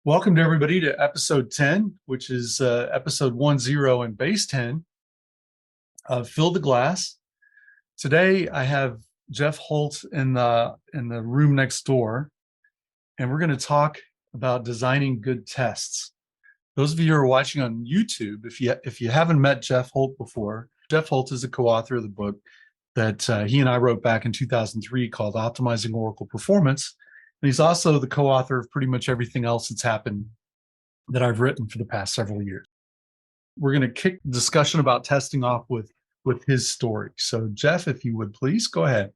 Welcome to everybody to episode 10, which is episode 10 and base 10 of Fill the Glass. Today I have Jeff Holt in the room next door, and we're going to talk about designing good tests. Those of you who are watching on YouTube, if you haven't met Jeff Holt before, Jeff Holt is a co-author of the book that he and I wrote back in 2003 called Optimizing Oracle Performance. And he's also the co-author of pretty much everything else that's happened that I've written for the past several years. We're going to kick the discussion about testing off with his story. So Jeff, if you would please go ahead.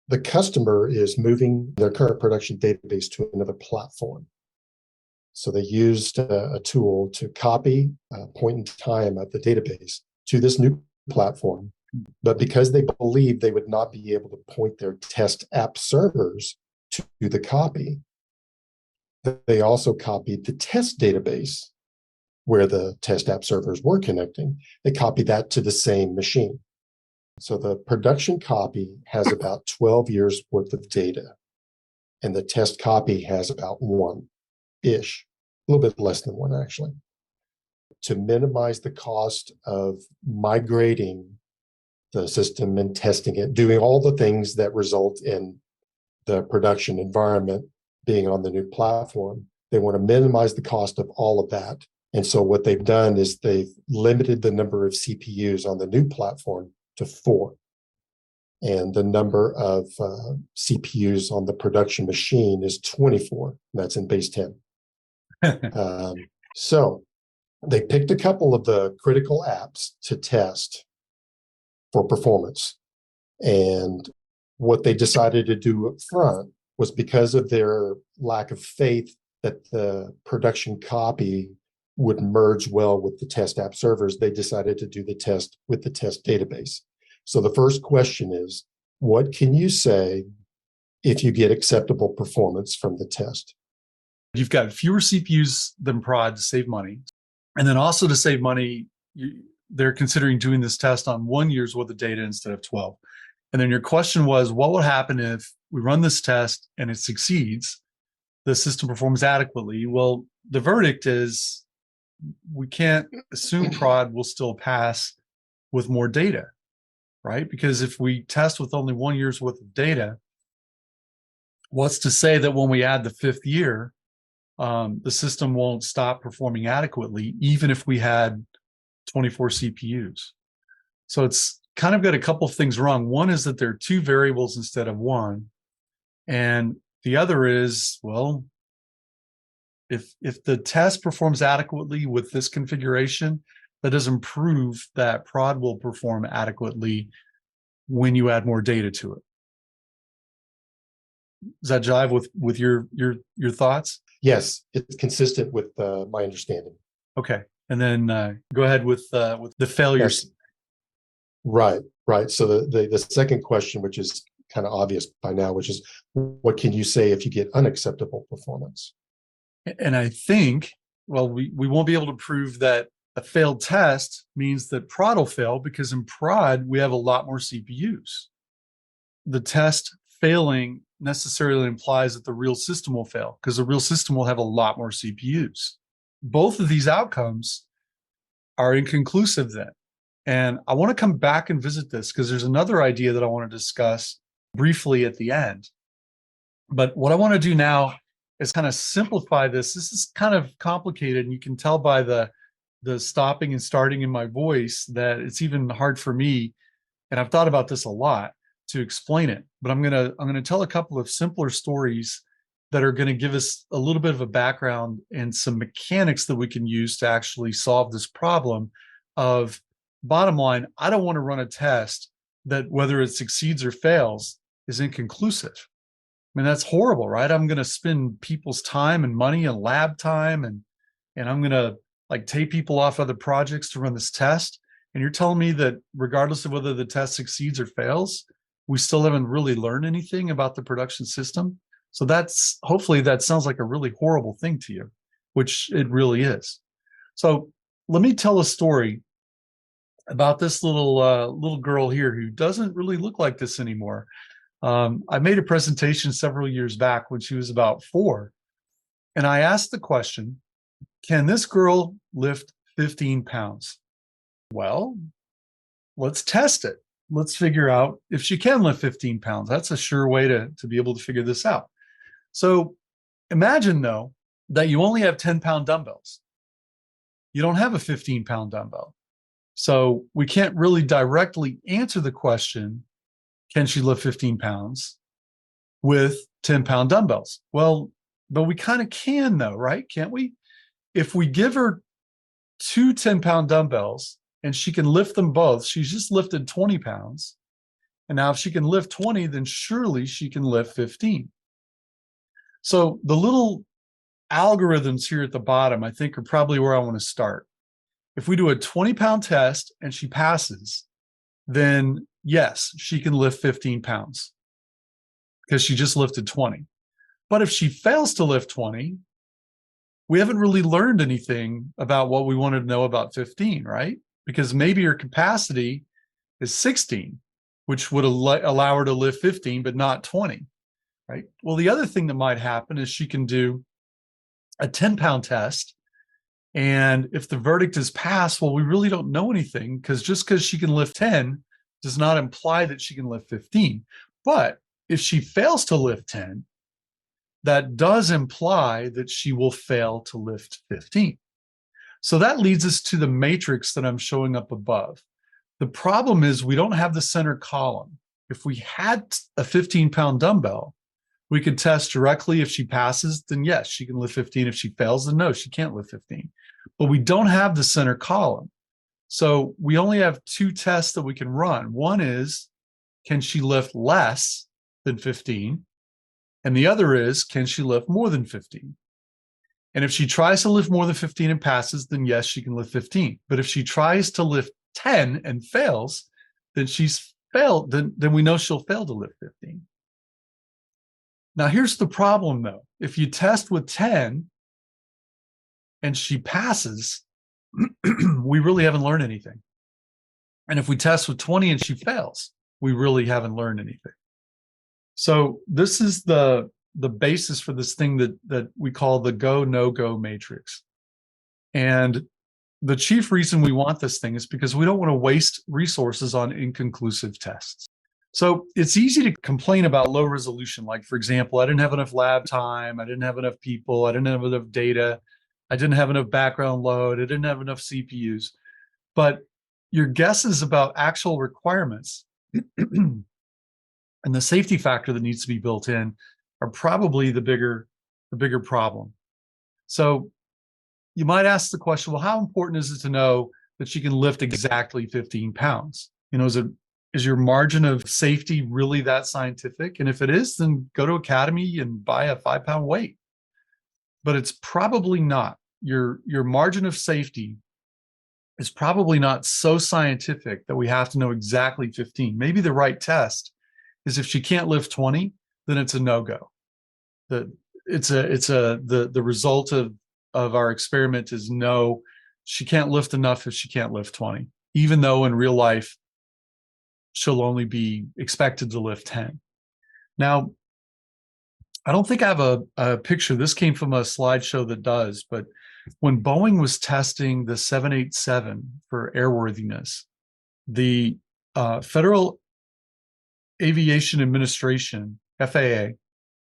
The customer is moving their current production database to another platform. So they used a tool to copy a point in time of the database to this new platform. But because they believed they would not be able to point their test app servers to the copy, they also copied the test database where the test app servers were connecting. They copied that to the same machine. So the production copy has about 12 years worth of data, and the test copy has about one-ish, a little bit less than one actually. To minimize the cost of migrating the system and testing it, doing all the things that result in the production environment being on the new platform, they want to minimize the cost of all of that. And so what they've done is they've limited the number of CPUs on the new platform to 4. And the number of CPUs on the production machine is 24. That's in base 10. So they picked a couple of the critical apps to test for performance. And what they decided to do up front was, because of their lack of faith that the production copy would merge well with the test app servers, they decided to do the test with the test database. So the first question is, what can you say if you get acceptable performance from the test? You've got fewer CPUs than prod to save money. And then also to save money, they're considering doing this test on 1 year's worth of data instead of 12. And then your question was, what would happen if we run this test and it succeeds, the system performs adequately? Well, the verdict is we can't assume prod will still pass with more data, right? Because if we test with only 1 year's worth of data, what's to say that when we add the 5th year, the system won't stop performing adequately, even if we had 24 CPUs? So it's kind of got a couple of things wrong. One is that there are 2 variables instead of 1. And the other is, well, if the test performs adequately with this configuration, that doesn't prove that prod will perform adequately when you add more data to it. Does that jive with your thoughts? Yes, it's consistent with my understanding. Okay, and then go ahead with the failures. Yes. Right. So the second question, which is kind of obvious by now, which is, what can you say if you get unacceptable performance? And I think, well, we won't be able to prove that a failed test means that prod will fail, because in prod, we have a lot more CPUs. The test failing necessarily implies that the real system will fail, because the real system will have a lot more CPUs. Both of these outcomes are inconclusive then. And I want to come back and visit this, because there's another idea that I want to discuss briefly at the end. But what I want to do now is kind of simplify this. This is kind of complicated, and you can tell by the stopping and starting in my voice that it's even hard for me, and I've thought about this a lot, to explain it. But I'm gonna tell a couple of simpler stories that are going to give us a little bit of a background and some mechanics that we can use to actually solve this problem of, bottom line, I don't want to run a test that, whether it succeeds or fails, is inconclusive. I mean, that's horrible, right? I'm going to spend people's time and money and lab time, and I'm going to take people off other projects to run this test. And you're telling me that regardless of whether the test succeeds or fails, we still haven't really learned anything about the production system? So hopefully that sounds like a really horrible thing to you, which it really is. So let me tell a story about this little girl here who doesn't really look like this anymore. I made a presentation several years back when she was about 4, And I asked the question, can this girl lift 15 pounds? Well, let's test it. Let's figure out if she can lift 15 pounds. That's a sure way to be able to figure this out. So imagine, though, that you only have 10-pound dumbbells. You don't have a 15-pound dumbbell. So we can't really directly answer the question, can she lift 15 pounds with 10-pound dumbbells? Well, but we kind of can, though, right? Can't we? If we give her two 10-pound dumbbells and she can lift them both, she's just lifted 20 pounds. And now if she can lift 20, then surely she can lift 15. So the little algorithms here at the bottom, I think, are probably where I want to start. If we do a 20-pound test and she passes, then yes, she can lift 15 pounds because she just lifted 20. But if she fails to lift 20, we haven't really learned anything about what we wanted to know about 15, right? Because maybe her capacity is 16, which would allow her to lift 15, but not 20, right? Well, the other thing that might happen is she can do a 10-pound test. And if the verdict is passed, well, we really don't know anything, because just because she can lift 10 does not imply that she can lift 15. But if she fails to lift 10, that does imply that she will fail to lift 15. So that leads us to the matrix that I'm showing up above. The problem is we don't have the center column. If we had a 15-pound dumbbell, we could test directly. If she passes, then yes, she can lift 15. If she fails, then no, she can't lift 15. But we don't have the center column. So we only have two tests that we can run. One is, can she lift less than 15? And the other is, can she lift more than 15? And if she tries to lift more than 15 and passes, then yes, she can lift 15. But if she tries to lift 10 and fails, then she's failed. Then we know she'll fail to lift 15. Now, here's the problem, though. If you test with 10 and she passes, we really haven't learned anything. And if we test with 20 and she fails, we really haven't learned anything. So this is the basis for this thing that we call the go, no-go matrix. And the chief reason we want this thing is because we don't want to waste resources on inconclusive tests. So it's easy to complain about low resolution. Like, for example, I didn't have enough lab time. I didn't have enough people. I didn't have enough data. I didn't have enough background load. I didn't have enough CPUs. But your guesses about actual requirements and the safety factor that needs to be built in are probably the bigger problem. So you might ask the question, well, how important is it to know that she can lift exactly 15 pounds? You know, is your margin of safety really that scientific? And if it is, then go to Academy and buy a 5-pound weight. But it's probably not. Your margin of safety is probably not so scientific that we have to know exactly 15. Maybe the right test is, if she can't lift 20, then it's a no-go. The result of our experiment is no, she can't lift enough if she can't lift 20, even though in real life she'll only be expected to lift 10. Now, I don't think I have a picture. This came from a slideshow that does, but when Boeing was testing the 787 for airworthiness, the Federal Aviation Administration, FAA,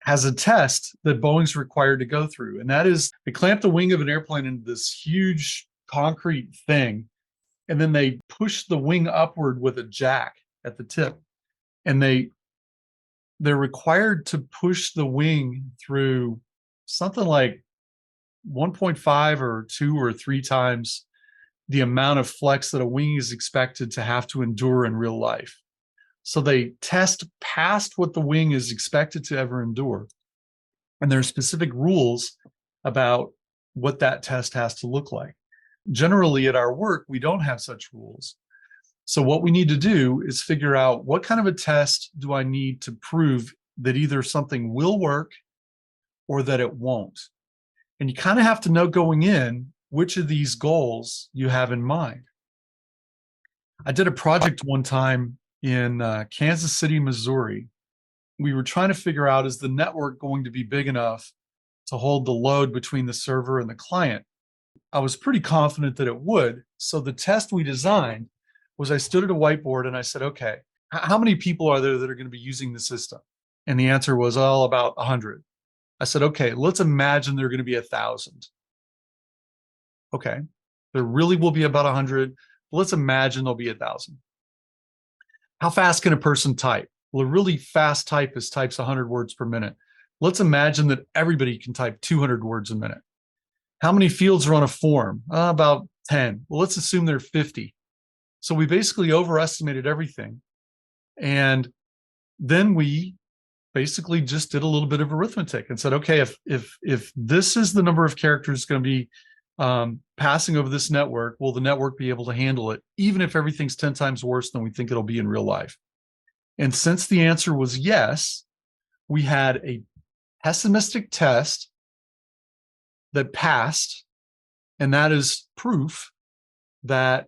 has a test that Boeing's required to go through. And that is, they clamp the wing of an airplane into this huge concrete thing, and then they push the wing upward with a jack at the tip. And they're required to push the wing through something like 1.5 or 2 or 3 times the amount of flex that a wing is expected to have to endure in real life. So they test past what the wing is expected to ever endure. And there are specific rules about what that test has to look like. Generally, at our work, we don't have such rules. So what we need to do is figure out, what kind of a test do I need to prove that either something will work or that it won't? And you kind of have to know going in which of these goals you have in mind. I did a project one time in Kansas City, Missouri. We were trying to figure out, is the network going to be big enough to hold the load between the server and the client. I was pretty confident that it would. So the test we designed was I stood at a whiteboard and I said, okay, how many people are there that are going to be using the system? And the answer was, oh, about 100. I said, okay, let's imagine there are going to be 1,000. Okay, there really will be about 100. Let's imagine there'll be 1,000. How fast can a person type? Well, a really fast typist types 100 words per minute. Let's imagine that everybody can type 200 words a minute. How many fields are on a form? About 10. Well, let's assume there are 50. So we basically overestimated everything. And then we basically just did a little bit of arithmetic and said, okay, if this is the number of characters going to be passing over this network, will the network be able to handle it, even if everything's 10 times worse than we think it'll be in real life? And since the answer was yes, we had a pessimistic test that passed, and that is proof that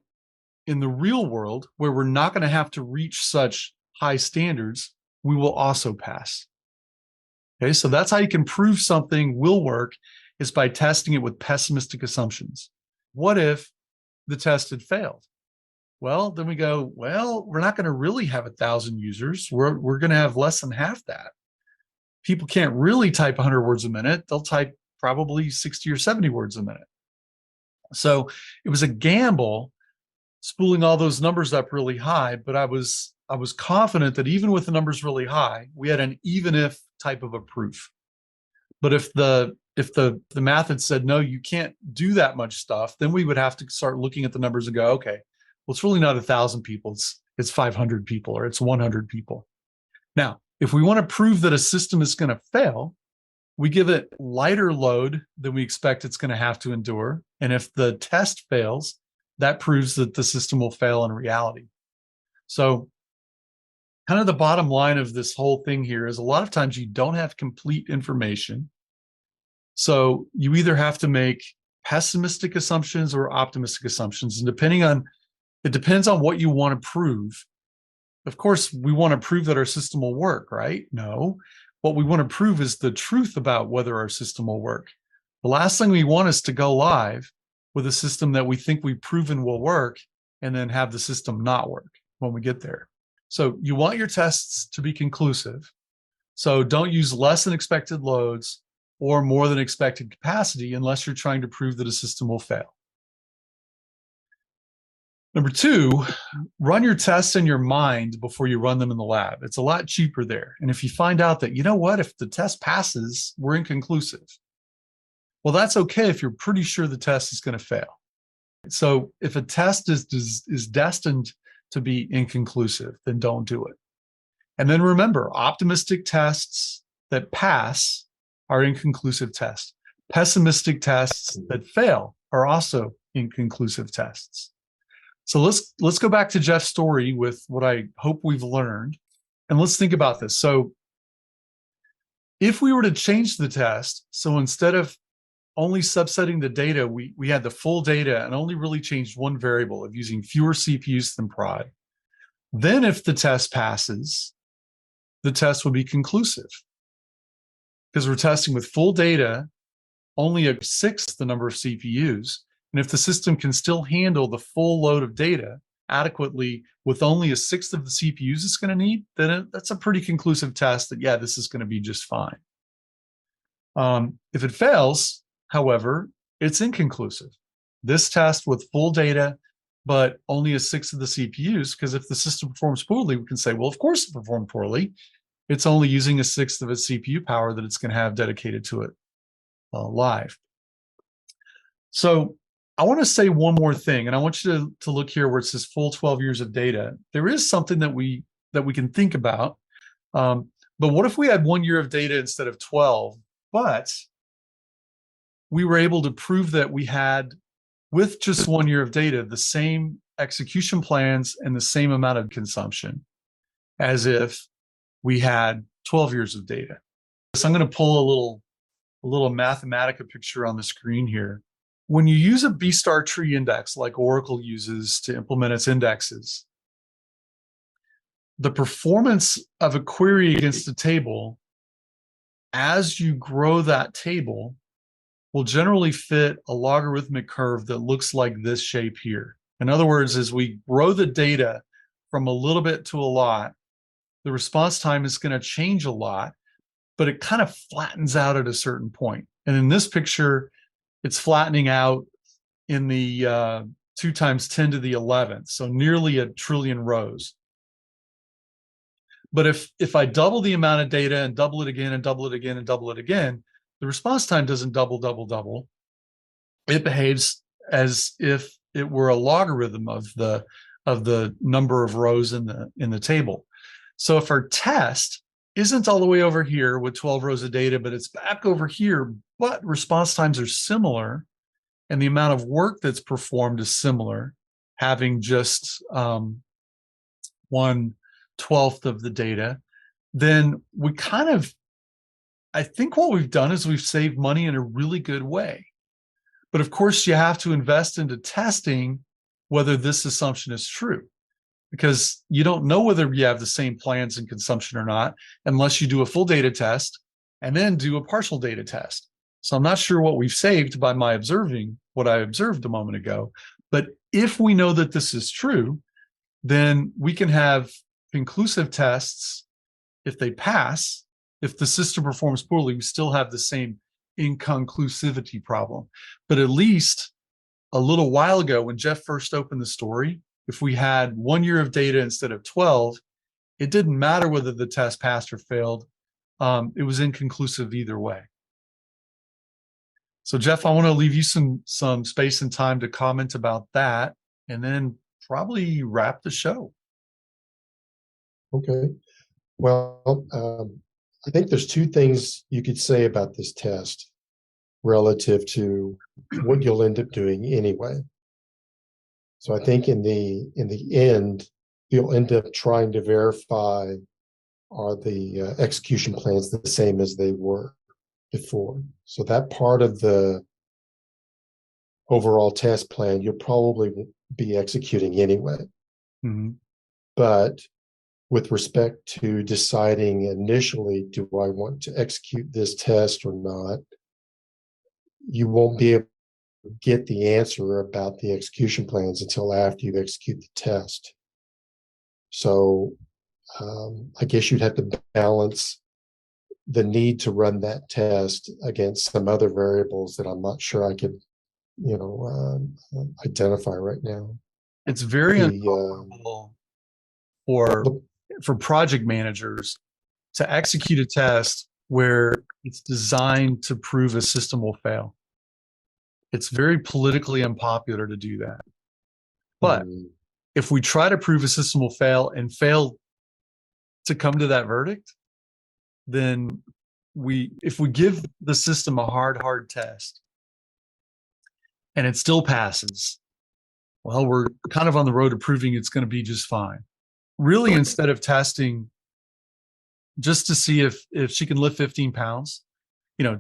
in the real world, where we're not going to have to reach such high standards, we will also pass. Okay, so that's how you can prove something will work, is by testing it with pessimistic assumptions. What if the test had failed? Well, then we go, well, we're not going to really have 1,000 users. We're going to have less than half that. People can't really type 100 words a minute. They'll type probably 60 or 70 words a minute. So it was a gamble spooling all those numbers up really high, but I was confident that even with the numbers really high, we had an even if type of a proof. But if the math had said, no, you can't do that much stuff, then we would have to start looking at the numbers and go, okay, well, it's really not 1,000 people. It's 500 people, or it's 100 people. Now, if we want to prove that a system is going to fail, we give it lighter load than we expect it's going to have to endure. And if the test fails, that proves that the system will fail in reality. So kind of the bottom line of this whole thing here is a lot of times you don't have complete information. So you either have to make pessimistic assumptions or optimistic assumptions. And it depends on what you want to prove. Of course, we want to prove that our system will work, right? No. What we want to prove is the truth about whether our system will work. The last thing we want is to go live with a system that we think we've proven will work and then have the system not work when we get there. So you want your tests to be conclusive. So don't use less than expected loads or more than expected capacity unless you're trying to prove that a system will fail. Number two, run your tests in your mind before you run them in the lab. It's a lot cheaper there. And if you find out that, you know what, if the test passes, we're inconclusive. Well, that's okay if you're pretty sure the test is going to fail. So if a test is destined to be inconclusive, then don't do it. And then remember, optimistic tests that pass are inconclusive tests. Pessimistic tests that fail are also inconclusive tests. So let's go back to Jeff's story with what I hope we've learned, and let's think about this. So if we were to change the test, so instead of only subsetting the data, we had the full data and only really changed one variable of using fewer CPUs than prod, then if the test passes, the test would be conclusive because we're testing with full data, only a sixth the number of CPUs. And if the system can still handle the full load of data adequately with only a sixth of the CPUs it's going to need, then that's a pretty conclusive test that, yeah, this is going to be just fine. If it fails, however, it's inconclusive. This test with full data, but only a sixth of the CPUs, because if the system performs poorly, we can say, well, of course it performed poorly. It's only using a sixth of its CPU power that it's going to have dedicated to it live. So I want to say one more thing, and I want you to look here where it says full 12 years of data. There is something that we can think about. But what if we had 1 year of data instead of 12, but we were able to prove that we had, with just 1 year of data, the same execution plans and the same amount of consumption as if we had 12 years of data. So I'm going to pull a little Mathematica picture on the screen here. When you use a B-star tree index like Oracle uses to implement its indexes, the performance of a query against a table as you grow that table, will generally fit a logarithmic curve that looks like this shape here. In other words, as we grow the data from a little bit to a lot, the response time is going to change a lot, but it kind of flattens out at a certain point. And in this picture, it's flattening out in the 2 times 10 to the 11th, so nearly a trillion rows. But if I double the amount of data and double it again and double it again and double it again, the response time doesn't double. It behaves as if it were a logarithm of the number of rows in the table. So if our test isn't all the way over here with 12 rows of data, but it's back over here, but response times are similar, and the amount of work that's performed is similar, having just 1/12 of the data, then we kind of, I think what we've done is we've saved money in a really good way. But of course, you have to invest into testing whether this assumption is true, because you don't know whether you have the same plans and consumption or not unless you do a full data test and then do a partial data test. So I'm not sure what we've saved by my observing what I observed a moment ago. But if we know that this is true, then we can have conclusive tests. If they pass, if the system performs poorly, we still have the same inconclusivity problem. But at least a little while ago, when Jeff first opened the story, if we had 1 year of data instead of 12, it didn't matter whether the test passed or failed. It was inconclusive either way. So Jeff, I want to leave you some space and time to comment about that, and then probably wrap the show. Okay. Well, I think there's 2 things you could say about this test relative to what you'll end up doing anyway. So I think in the end, you'll end up trying to verify, are the execution plans the same as they were before. So that part of the overall test plan, you'll probably be executing anyway. Mm-hmm. But with respect to deciding initially, do I want to execute this test or not, you won't be able to get the answer about the execution plans until after you execute the test. So I guess you'd have to balance the need to run that test against some other variables that I'm not sure I could, identify right now. It's very uncomfortable for project managers to execute a test where it's designed to prove a system will fail. It's very politically unpopular to do that. But if we try to prove a system will fail and fail to come to that verdict, then if we give the system a hard test and it still passes, well, we're kind of on the road to proving it's going to be just fine. Really, instead of testing just to see if she can lift 15 pounds,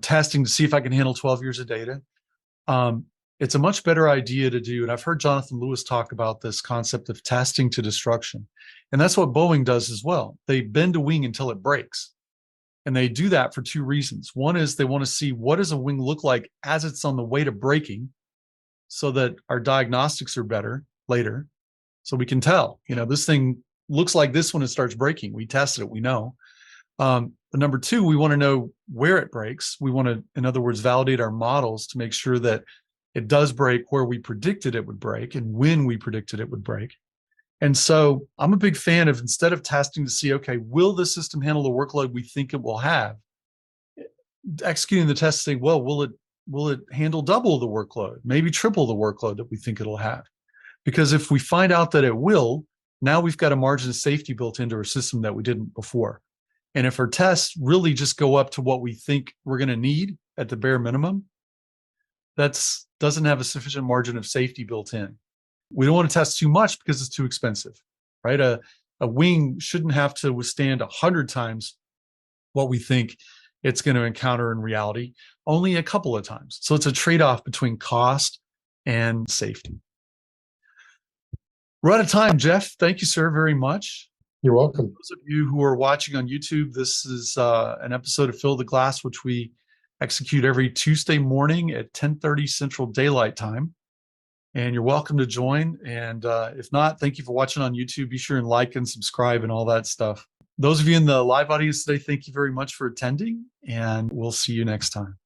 testing to see if I can handle 12 years of data, it's a much better idea to do. And I've heard Jonathan Lewis talk about this concept of testing to destruction. And that's what Boeing does as well. They bend a wing until it breaks. And they do that for 2 reasons. One is they want to see what does a wing look like as it's on the way to breaking, so that our diagnostics are better later. So we can tell, this thing looks like this when it starts breaking. We tested it, we know. But number 2, we want to know where it breaks. We want to, in other words, validate our models to make sure that it does break where we predicted it would break and when we predicted it would break. And so I'm a big fan of, instead of testing to see, okay, will the system handle the workload we think it will have, executing the test, say, well, will it handle double the workload, maybe triple the workload that we think it'll have? Because if we find out that it will, now we've got a margin of safety built into our system that we didn't before. And if our tests really just go up to what we think we're going to need at the bare minimum, that doesn't have a sufficient margin of safety built in. We don't want to test too much because it's too expensive, right? A wing shouldn't have to withstand 100 times what we think it's going to encounter in reality, only a couple of times. So it's a trade-off between cost and safety. We're out of time, Jeff. Thank you, sir, very much. You're welcome. Those of you who are watching on YouTube, this is an episode of Fill the Glass, which we execute every Tuesday morning at 10:30 Central Daylight Time. And you're welcome to join. And if not, thank you for watching on YouTube. Be sure and like and subscribe and all that stuff. Those of you in the live audience today, thank you very much for attending, and we'll see you next time.